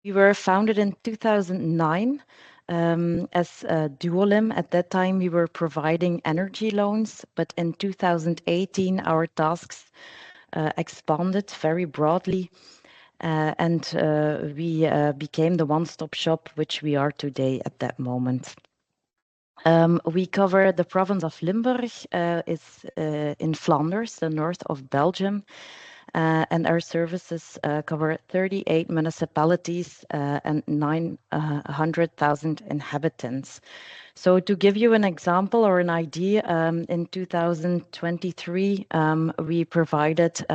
We were founded in 2009 as Duolim. At that time, we were providing energy loans, but in 2018, our tasks expanded very broadly, and we became the one-stop shop, which we are today at that moment. We cover the province of Limburg, is in Flanders, the north of Belgium. And our services cover 38 municipalities and 900,000 inhabitants. So to give you an example or an idea, in 2023, we provided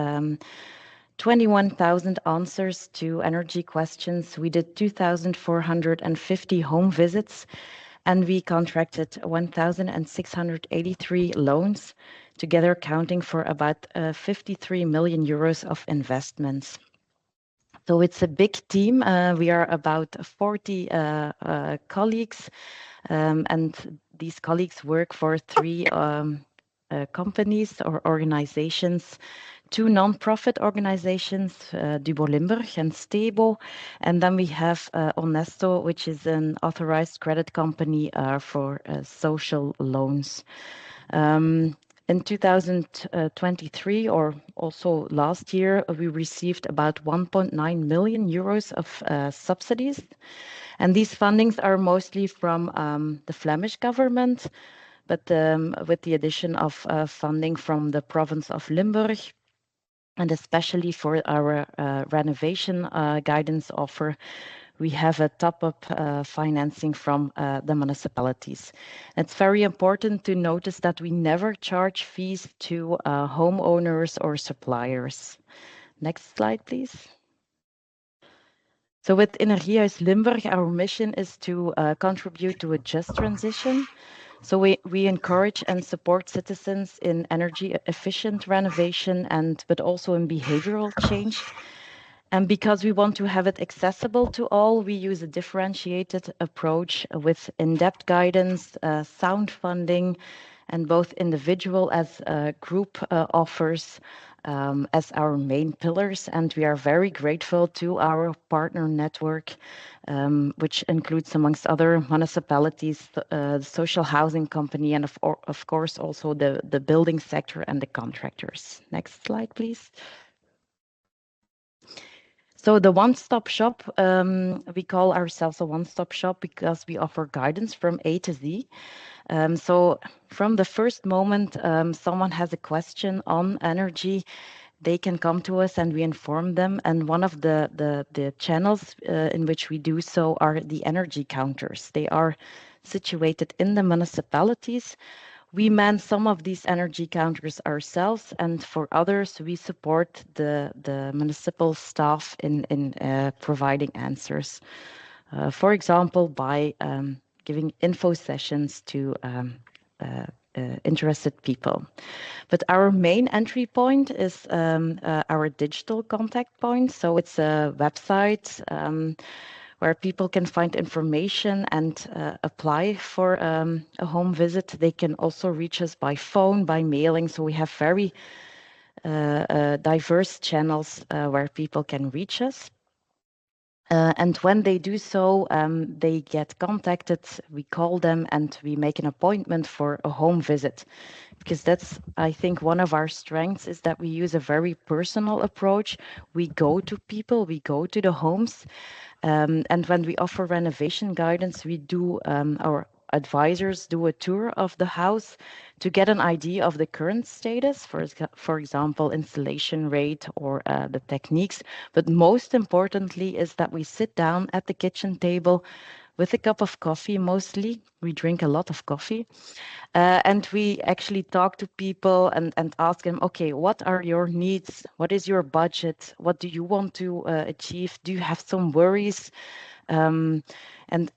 21,000 answers to energy questions. We did 2,450 home visits, and we contracted 1,683 loans, together accounting for about 53 million euros of investments. So it's a big team. We are about 40 colleagues, and these colleagues work for three companies or organizations, two non-profit organizations, Dubo Limburg and Stebo, and then we have Onesto, which is an authorized credit company for social loans. In 2023, or also last year, we received about 1.9 million euros of subsidies. And these fundings are mostly from the Flemish government, but with the addition of funding from the Province of Limburg, and especially for our renovation guidance offer, we have a top-up financing from the municipalities. It's very important to notice that we never charge fees to homeowners or suppliers. Next slide, please. So with Energiehuis Limburg, our mission is to contribute to a just transition. So we encourage and support citizens in energy efficient renovation but also in behavioral change. And because we want to have it accessible to all, we use a differentiated approach with in-depth guidance, sound funding, and both individual as group offers as our main pillars. And we are very grateful to our partner network, which includes, amongst other, municipalities, the social housing company, and of course also the building sector and the contractors. Next slide, please. So the one-stop shop, we call ourselves a one-stop shop because we offer guidance from A to Z. So from the first moment someone has a question on energy, they can come to us and we inform them. And one of the channels in which we do so are the energy counters. They are situated in the municipalities. We man some of these energy counters ourselves, and for others, we support the municipal staff in providing answers. For example, by giving info sessions to interested people. But our main entry point is our digital contact point. So it's a website where people can find information and apply for a home visit. They can also reach us by phone, by mailing. So we have very diverse channels where people can reach us. And when they do so, they get contacted, we call them, and we make an appointment for a home visit. Because that's, I think, one of our strengths is that we use a very personal approach. We go to people, we go to the homes. And when we offer renovation guidance, we do, our advisors do a tour of the house to get an idea of the current status, for example, installation rate or the techniques. But most importantly is that we sit down at the kitchen table with a cup of coffee. Mostly we drink a lot of coffee, and we actually talk to people and ask them, okay, what are your needs? What is your budget? What do you want to achieve? Do you have some worries? And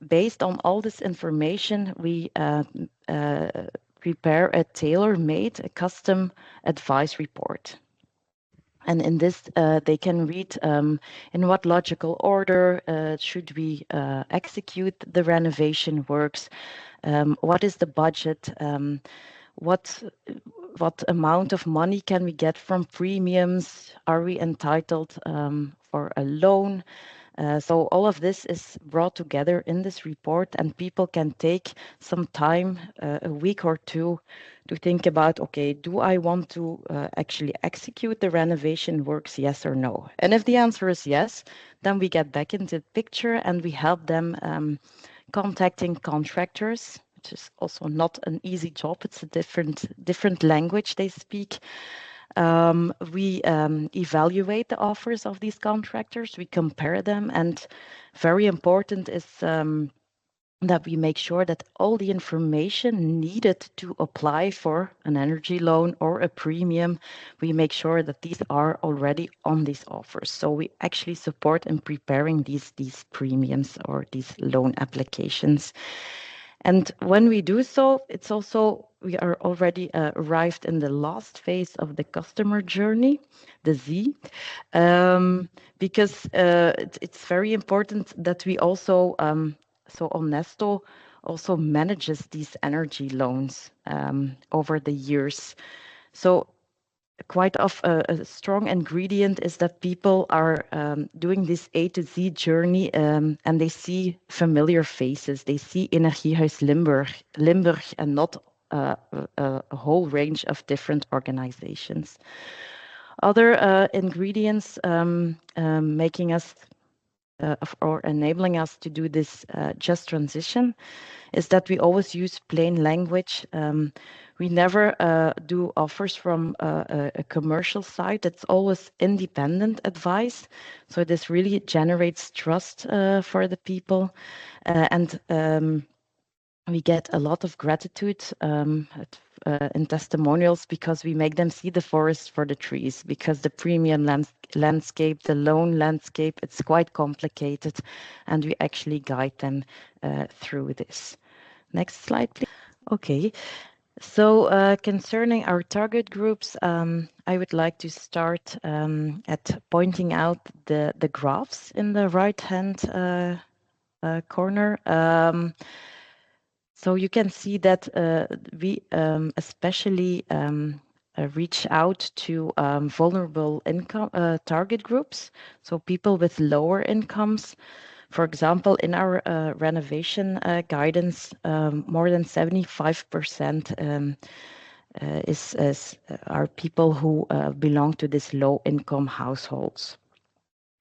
based on all this information, we prepare a tailor-made, a custom advice report. And in this, they can read in what logical order should we execute the renovation works, what is the budget, what amount of money can we get from premiums, are we entitled for a loan, So all of this is brought together in this report, and people can take some time, a week or two, to think about, okay, do I want to actually execute the renovation works, yes or no? And if the answer is yes, then we get back into the picture and we help them contacting contractors, which is also not an easy job. It's a different language they speak. We evaluate the offers of these contractors, we compare them, and very important is that we make sure that all the information needed to apply for an energy loan or a premium, we make sure that these are already on these offers. So we actually support in preparing these premiums or these loan applications. And when we do so, it's also, we are already arrived in the last phase of the customer journey, the Z, because it's very important that we also, so Onesto also manages these energy loans over the years. So quite of a strong ingredient is that people are doing this A to Z journey and they see familiar faces. They see Energiehuis Limburg and not a whole range of different organizations. Other ingredients making us or enabling us to do this just transition is that we always use plain language. We never do offers from a commercial side. It's always independent advice. So this really generates trust for the people. And we get a lot of gratitude in testimonials because we make them see the forest for the trees, because the premium landscape, the loan landscape, it's quite complicated, and we actually guide them through this. Next slide, please. Okay, so concerning our target groups, I would like to start at pointing out the graphs in the right-hand corner. So you can see that we especially reach out to vulnerable income target groups, so people with lower incomes. For example, in our renovation guidance, more than 75% are people who belong to this low-income households.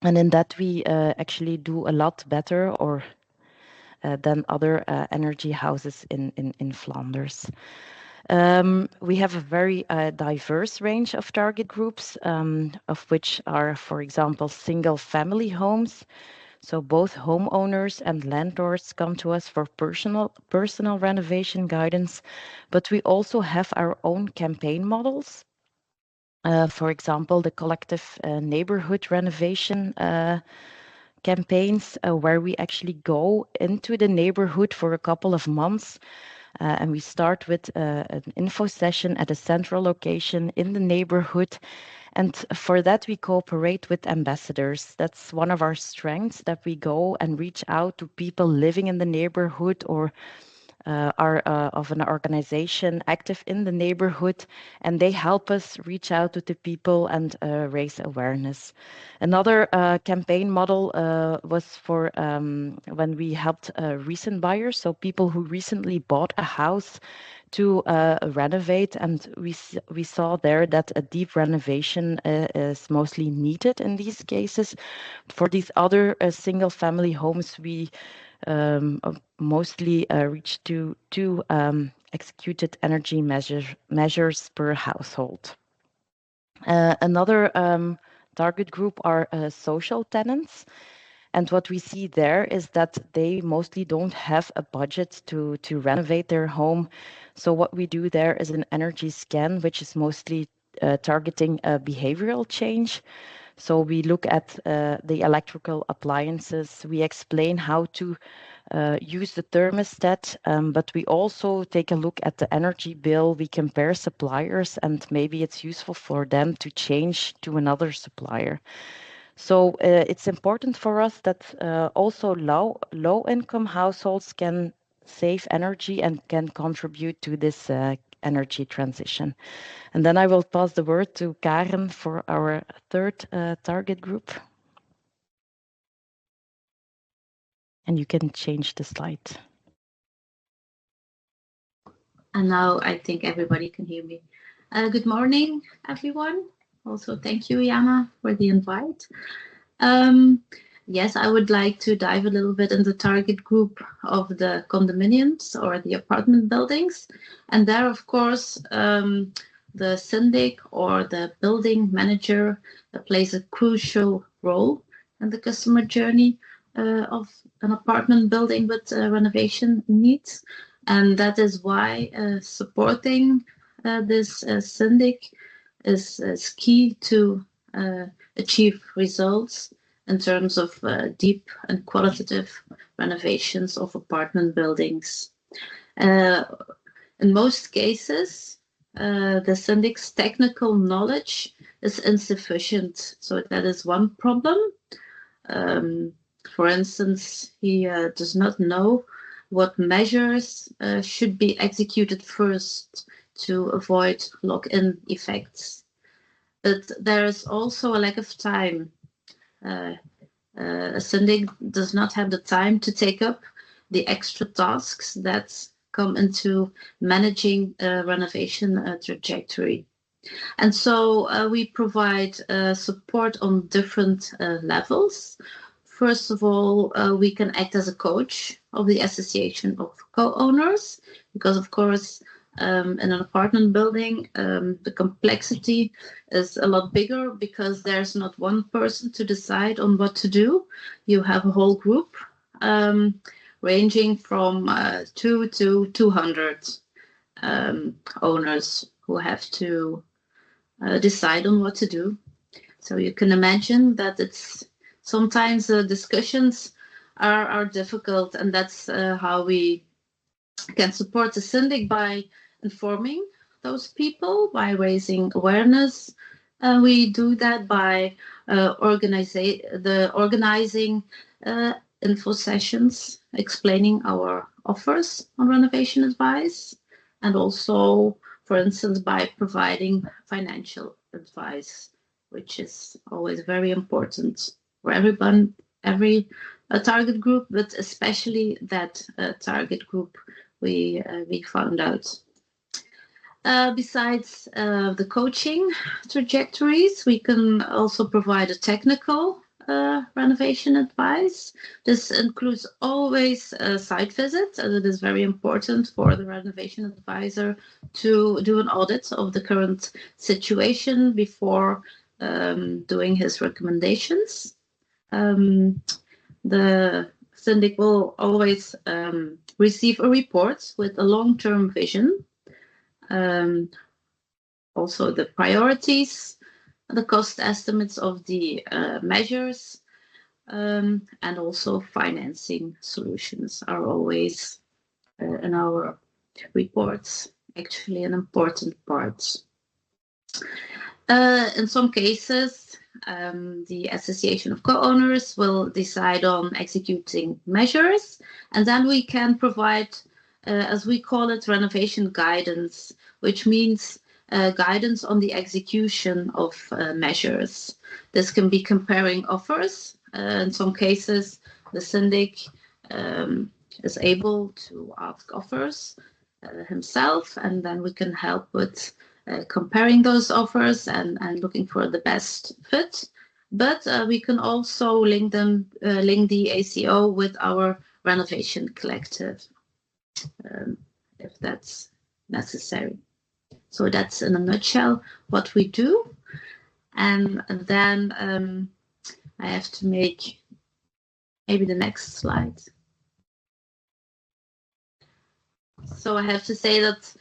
And in that, we actually do a lot better or than other energy houses in Flanders. We have a very diverse range of target groups, of which are, for example, single family homes. So both homeowners and landlords come to us for personal renovation guidance, but we also have our own campaign models. For example, the collective neighborhood renovation campaigns where we actually go into the neighborhood for a couple of months. And we start with an info session at a central location in the neighborhood. And for that, we cooperate with ambassadors. That's one of our strengths, that we go and reach out to people living in the neighborhood or are of an organization active in the neighborhood, and they help us reach out to the people and raise awareness. Another campaign model was for when we helped recent buyers, so people who recently bought a house to renovate, and we saw there that a deep renovation is mostly needed in these cases. For these other single family homes, we mostly reach to executed energy measures per household. Another target group are social tenants. And what we see there is that they mostly don't have a budget to renovate their home. So what we do there is an energy scan, which is mostly targeting behavioral change. So we look at the electrical appliances. We explain how to use the thermostat, but we also take a look at the energy bill. We compare suppliers, and maybe it's useful for them to change to another supplier. So it's important for us that also low income households can save energy and can contribute to this energy transition. And then I will pass the word to Karen for our third target group. And you can change the slide. And now I think everybody can hear me. Good morning, everyone. Also, thank you, Jana, for the invite. Yes, I would like to dive a little bit in the target group of the condominiums or the apartment buildings. And there, of course, the syndic or the building manager plays a crucial role in the customer journey of an apartment building with renovation needs. And that is why supporting this syndic is key to achieve results in terms of deep and qualitative renovations of apartment buildings. In most cases, the syndic's technical knowledge is insufficient, so that is one problem. For instance, he does not know what measures should be executed first to avoid lock-in effects. But there is also a lack of time. A syndic does not have the time to take up the extra tasks that come into managing a renovation trajectory. And so we provide support on different levels. First of all, we can act as a coach of the Association of Co-owners, because of course, in an apartment building, the complexity is a lot bigger because there's not one person to decide on what to do. You have a whole group ranging from 2 to 200 owners who have to decide on what to do. So you can imagine that it's sometimes discussions are difficult, and that's how we can support the syndic by informing those people, by raising awareness. We do that by organizing info sessions, explaining our offers on renovation advice, and also, for instance, by providing financial advice, which is always very important for everyone, every target group, but especially that target group we found out. Besides the coaching trajectories, we can also provide a technical renovation advice. This includes always site visits, as it is very important for the renovation advisor to do an audit of the current situation before doing his recommendations. The syndic will always receive a report with a long-term vision. Also the priorities, the cost estimates of the measures, and also financing solutions are always in our reports actually an important part. In some cases, the Association of Co-owners will decide on executing measures, and then we can provide, as we call it, renovation guidance, which means guidance on the execution of measures. This can be comparing offers. In some cases, the syndic is able to ask offers himself, and then we can help with comparing those offers and looking for the best fit. But we can also link the ACO with our renovation collective, if that's necessary. So that's in a nutshell what we do. And then I have to make maybe the next slide. So I have to say that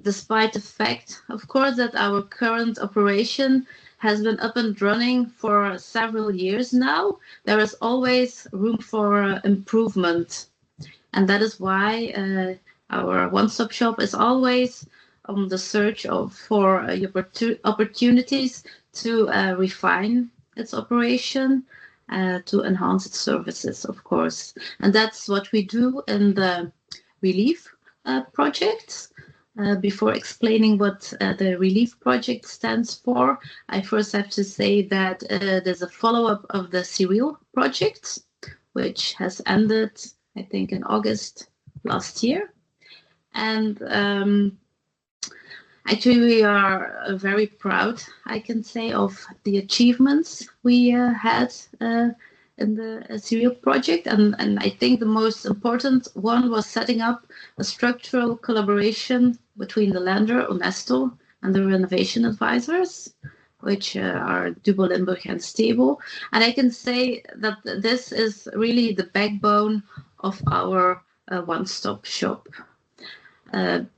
despite the fact, of course, that our current operation has been up and running for several years now, there is always room for improvement. And that is why our one-stop shop is always on the search for opportunities to refine its operation, to enhance its services, of course. And that's what we do in the relief projects. Before explaining what the relief project stands for, I first have to say that there's a follow-up of the serial project, which has ended, I think, in August last year. And actually, we are very proud, I can say, of the achievements we had in the serial project. And I think the most important one was setting up a structural collaboration between the lender, Onesto, and the renovation advisors, which are Dubo, Limburg, and Stable. And I can say that this is really the backbone of our one-stop shop.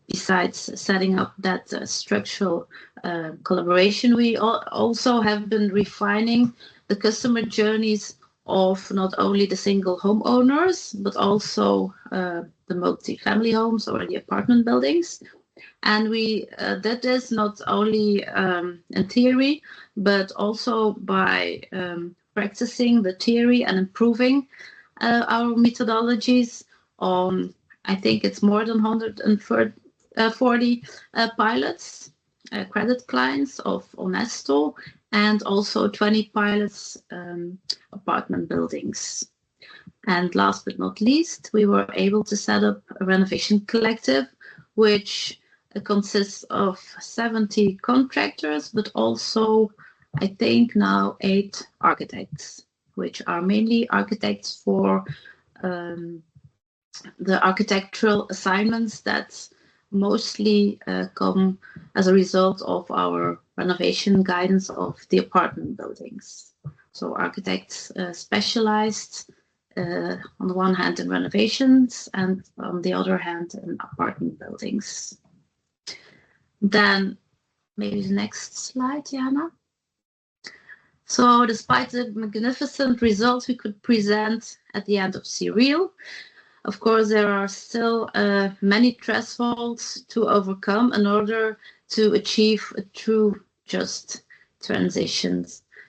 Besides setting up that structural collaboration, we also have been refining the customer journeys of not only the single homeowners, but also the multi-family homes or the apartment buildings. And we did this not only in theory, but also by practicing the theory and improving our methodologies on, I think it's more than 140 pilots, credit clients of Onesto, and also 20 pilots apartment buildings. And last but not least, we were able to set up a renovation collective, which consists of 70 contractors, but also, I think now 8 architects, which are mainly architects for the architectural assignments that mostly come as a result of our renovation guidance of the apartment buildings. So architects specialized on the one hand in renovations and on the other hand in apartment buildings. Then maybe the next slide, Jana. So despite the magnificent results we could present at the end of serial, of course, there are still many thresholds to overcome in order to achieve a true just transition.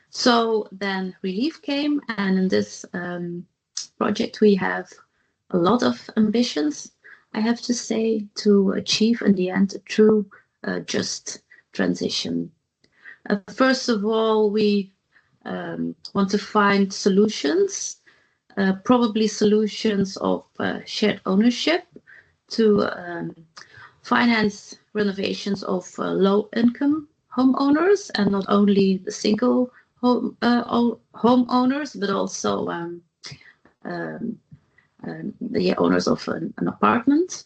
So then relief came, and in this project we have a lot of ambitions, I have to say, to achieve in the end a true just transition. First of all, we want to find solutions, probably solutions of shared ownership to finance renovations of low-income homeowners, and not only the single homeowners, but also the owners of an apartment.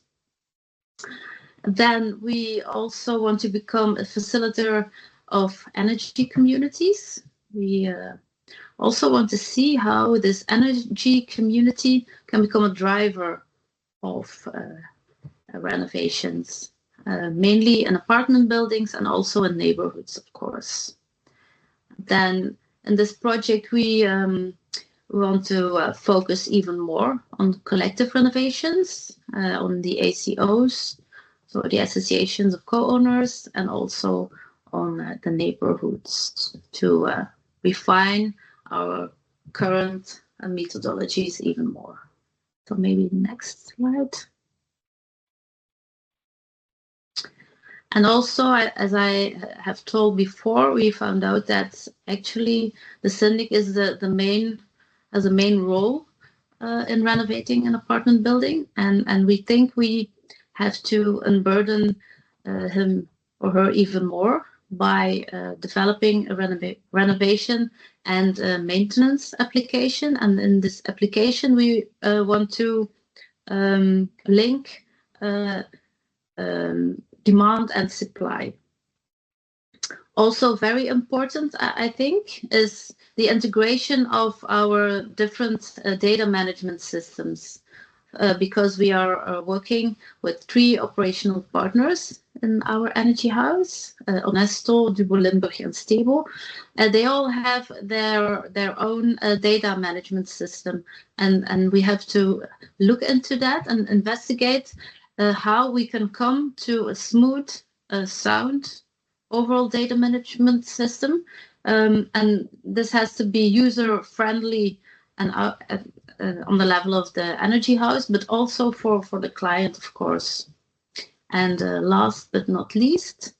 Then we also want to become a facilitator of energy communities. We also want to see how this energy community can become a driver of renovations, mainly in apartment buildings and also in neighborhoods, of course. Then in this project, we want to focus even more on collective renovations, on the ACOs, so the associations of co-owners, and also on the neighborhoods to refine our current methodologies even more. So maybe next slide. And also, as I have told before, we found out that actually the syndic is has a main role in renovating an apartment building, and we think we have to unburden him or her even more by developing a renovation and maintenance application. And in this application, we want to link demand and supply. Also very important, I think, is the integration of our different data management systems, because we are working with 3 operational partners in our Energiehuis, Onesto, Dubo, Limburg, and Stable. They all have their own data management system, and we have to look into that and investigate how we can come to a smooth, sound overall data management system, and this has to be user-friendly and on the level of the Energiehuis, but also for the client, of course. And last but not least,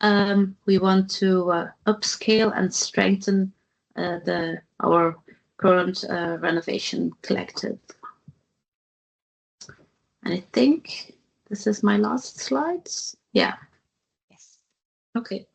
we want to upscale and strengthen our current renovation collective. And I think this is my last slides. Yeah. Yes. Okay.